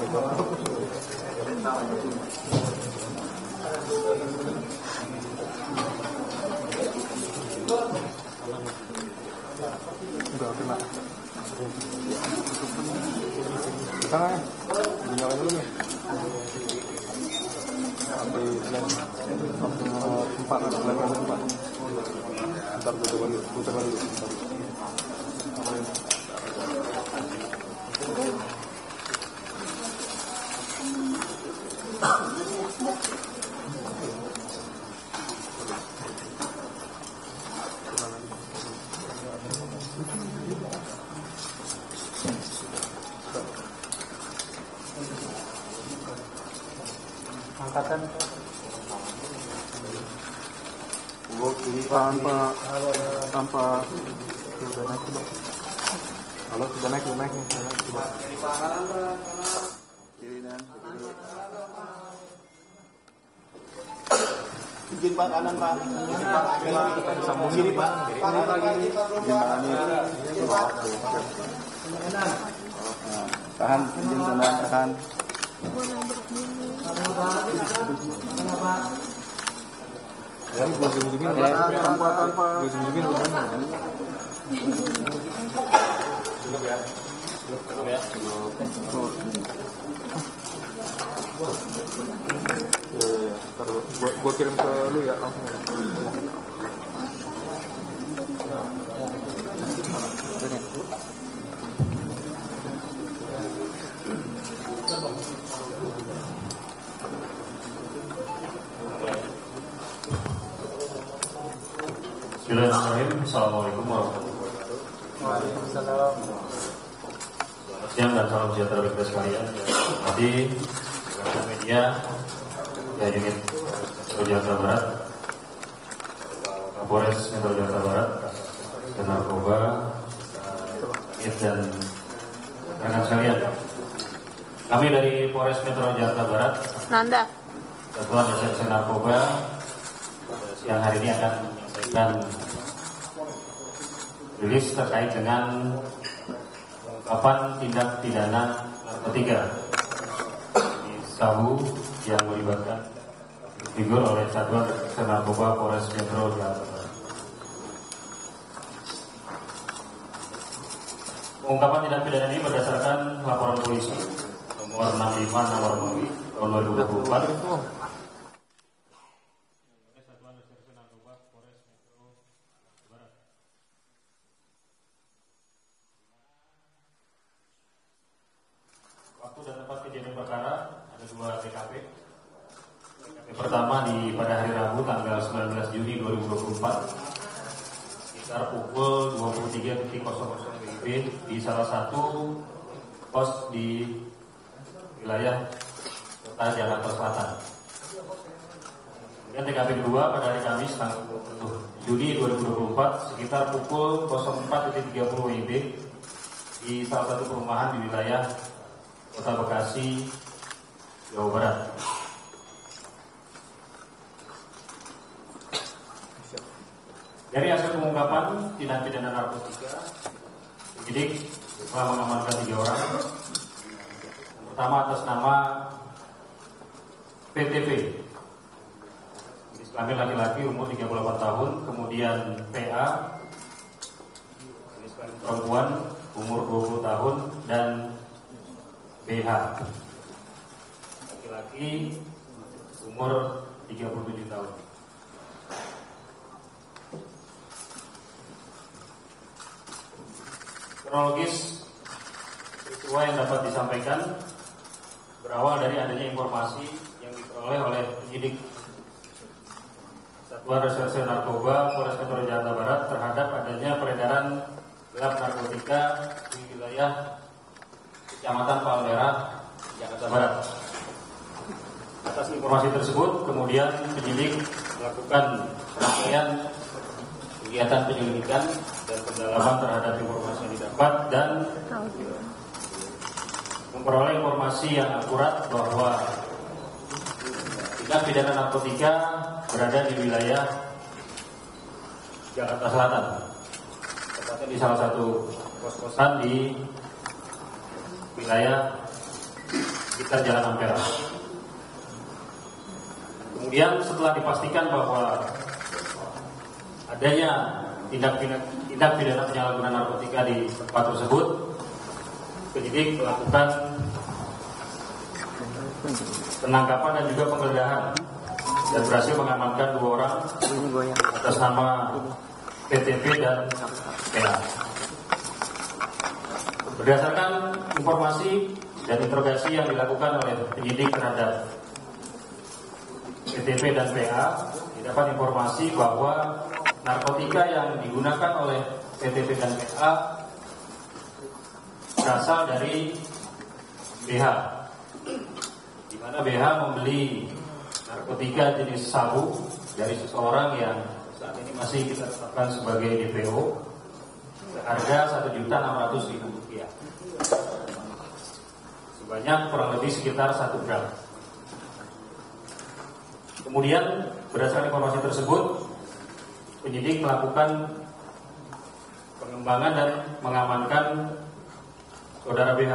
Enggak kena. Sana ya, dinyalain dulu nih. Sampai 4 atau 4. Ntar putar balik. Angkatan tanpa sudah naik coba. Halo, sudah naik coba. Kiri dan bikin Pak kanan Pak. sambung Kiri Pak. Kanan lagi. Tahan, izin tahan. Ya, gua sembunyiin tanpa sembunyiin udah. Cukup ya. Taruh, gua kirim ke lu ya langsung. Bismillahirrahmanirrahim. Assalamualaikum warahmatullahi wabarakatuh. Waalaikumsalam. Selamat siang dan salam sejahtera bagi kita sekalian. Tadi rekan media ya unit Metro Jakarta Barat, Kapolres Metro Jakarta Barat, dan narkoba, dan rekan sekalian. Kami dari Polres Metro Jakarta Barat, Nanda, Satuan Reserse Narkoba, siang hari ini akan menyampaikan rilis terkait dengan pengungkapan tindak pidana narkotika di sabu yang melibatkan figur oleh Satuan Reserse Narkoba Polres Metro Jakarta Barat. Pengungkapan tindak pidana ini berdasarkan laporan polisi nomor 65 nomor tahun 2024. Waktu dan tempat kejadian perkara ada 2 TKP. TKP pertama pada hari Rabu tanggal 19 Juni 2024 sekitar pukul 23.00 WIB di salah satu pos di wilayah Kota Jakarta Selatan. Kemudian TKP kedua pada hari Kamis tanggal 20 Juni 2024 sekitar pukul 04.30 WIB di salah satu perumahan di wilayah Kota Bekasi, Jawa Barat. Dari hasil pengungkapan tindak pidana narkotika, penyidik telah mengamankan 3 orang. Yang pertama atas nama PTP, jenis kelamin laki-laki, umur 38 tahun. Kemudian PA, jenis kelamin perempuan, umur 20 tahun. Dan BH, laki-laki, umur 37 tahun. Kronologis peristiwa yang dapat disampaikan berawal dari adanya informasi yang diperoleh oleh penyidik Satuan Reserse Narkoba Polres Metro Jakarta Barat terhadap adanya peredaran gelap narkotika di wilayah Kecamatan Palmerah, Jakarta Barat. Atas informasi tersebut, kemudian penyidik melakukan rangkaian kegiatan penyelidikan dan pendalaman terhadap informasi yang didapat dan memperoleh informasi yang akurat bahwa tindak pidana narkotika berada di wilayah Jakarta Selatan, tepatnya di salah satu kos-kosan di wilayah sekitar Jalan Ampera. Kemudian setelah dipastikan bahwa adanya tindak pidana penyalahgunaan narkotika di tempat tersebut, penyidik melakukan penangkapan dan juga penggeledahan dan berhasil mengamankan 2 orang atas nama PTP dan PA. Berdasarkan informasi dan interogasi yang dilakukan oleh penyidik terhadap PTP dan PA, didapat informasi bahwa narkotika yang digunakan oleh PTP dan PA berasal dari BH, di mana BH membeli narkotika jenis sabu dari seseorang yang saat ini masih kita tetapkan sebagai DPO seharga Rp1.600.000, sebanyak kurang lebih sekitar 1 gram. Kemudian berdasarkan informasi tersebut, penyidik melakukan pengembangan dan mengamankan saudara BH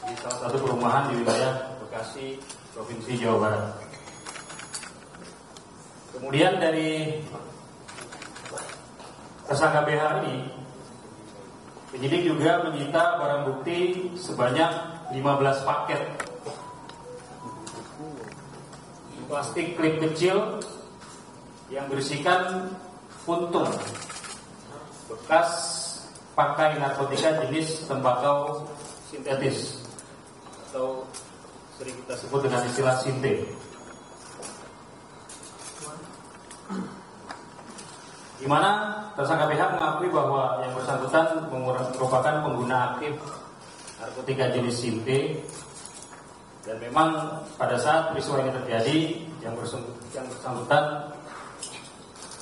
di salah satu perumahan di wilayah Bekasi, Provinsi Jawa Barat. Kemudian dari tersangka BH ini, penyidik juga menyita barang bukti sebanyak 15 paket plastik klip kecil yang berisikan puntung bekas pakai narkotika jenis tembakau sintetis atau sering kita sebut dengan istilah sinte, di mana tersangka BH mengakui bahwa yang bersangkutan merupakan pengguna aktif narkotika jenis sinte, dan memang pada saat peristiwa ini terjadi yang bersangkutan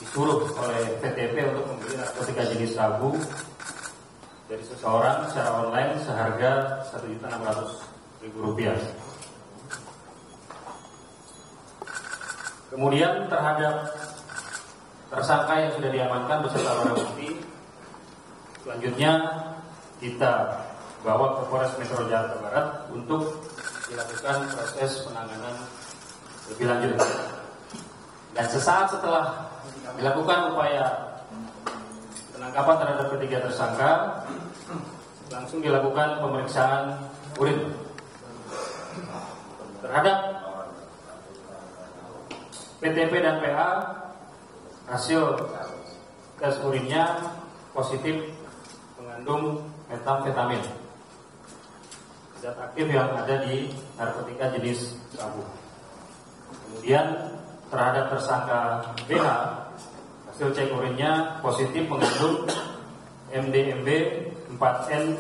disuruh oleh PTP untuk membeli narkotika jenis sabu dari seseorang secara online seharga Rp1.600.000. Kemudian terhadap tersangka yang sudah diamankan beserta barang bukti, selanjutnya kita bawa ke Polres Metro Jakarta Barat untuk dilakukan proses penanganan lebih lanjut. Dan sesaat setelah dilakukan upaya penangkapan terhadap ketiga tersangka, langsung dilakukan pemeriksaan urin terhadap PTP dan PA. Hasil tes urinnya positif mengandung metamfetamin, zat aktif yang ada di narkotika jenis sabu. Kemudian terhadap tersangka BH, hasil cek urinnya positif mengandung MDMB 4N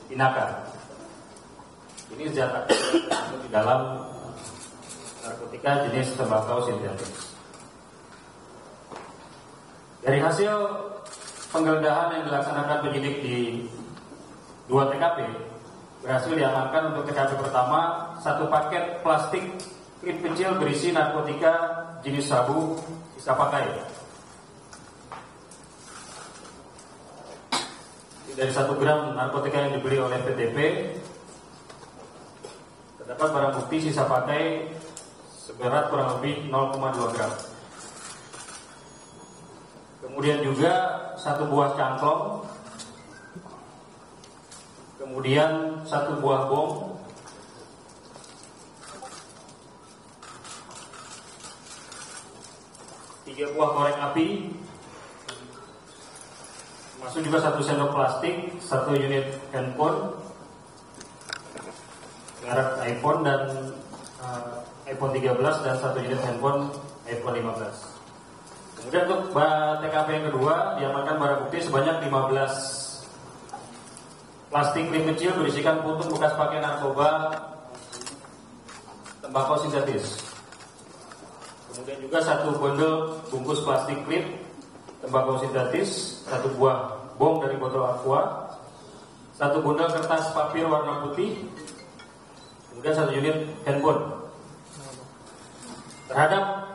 inaka. Ini zat aktif di dalam narkotika jenis tembakau sintetis. Dari hasil penggeledahan yang dilaksanakan penyidik di 2 TKP, berhasil diamankan untuk TKP pertama 1 paket plastik klip kecil berisi narkotika jenis sabu sisa pakai. Dari 1 gram narkotika yang dibeli oleh PTP, terdapat barang bukti sisa pakai seberat kurang lebih 0,2 gram. Kemudian juga 1 buah cangklong, kemudian 1 buah bom, tiga buah korek api, masuk juga 1 sendok plastik, 1 unit handphone merek iPhone dan iPhone 13 dan 1 unit handphone iPhone 15. Kemudian untuk TKP yang kedua diamankan barang bukti sebanyak 15 plastik klip kecil berisikan puntung bekas pakai narkoba tembakau sintetis. Kemudian juga 1 bundel bungkus plastik klip tembakau sintetis, 1 buah bom dari botol aqua, 1 bundel kertas papir warna putih, kemudian 1 unit handphone. Terhadap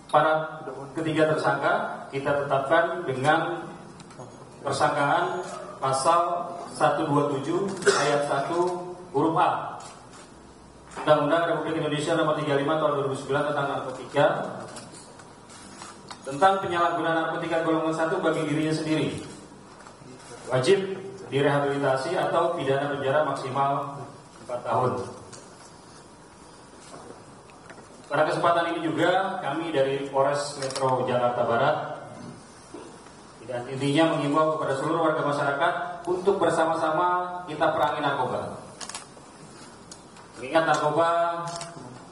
para ketiga tersangka kita tetapkan dengan persangkaan pasal 127 ayat 1 huruf A Undang-Undang Republik Indonesia Nomor 35 Tahun 2009 tentang narkotika, tentang penyalahgunaan narkotika golongan 1 bagi dirinya sendiri, wajib direhabilitasi atau pidana penjara maksimal 4 tahun. Pada kesempatan ini juga kami dari Polres Metro Jakarta Barat dan intinya mengimbau kepada seluruh warga masyarakat untuk bersama-sama kita perangi narkoba. Mengingat narkoba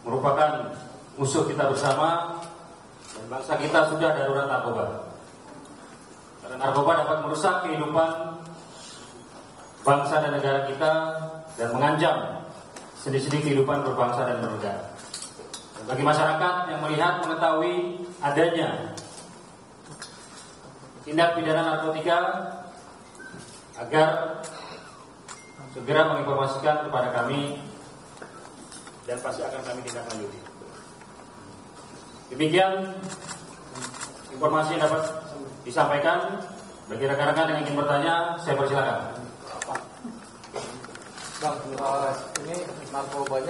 merupakan musuh kita bersama dan bangsa kita sudah darurat narkoba. Karena narkoba dapat merusak kehidupan bangsa dan negara kita dan mengancam sendi-sendi kehidupan berbangsa dan bernegara. Dan bagi masyarakat yang melihat mengetahui adanya tindak pidana narkotika agar segera menginformasikan kepada kami dan pasti akan kami tindak lanjuti. Demikian informasi yang dapat disampaikan. Bagi rekan-rekan yang ingin bertanya, saya persilakan. Bang, ini narkobanya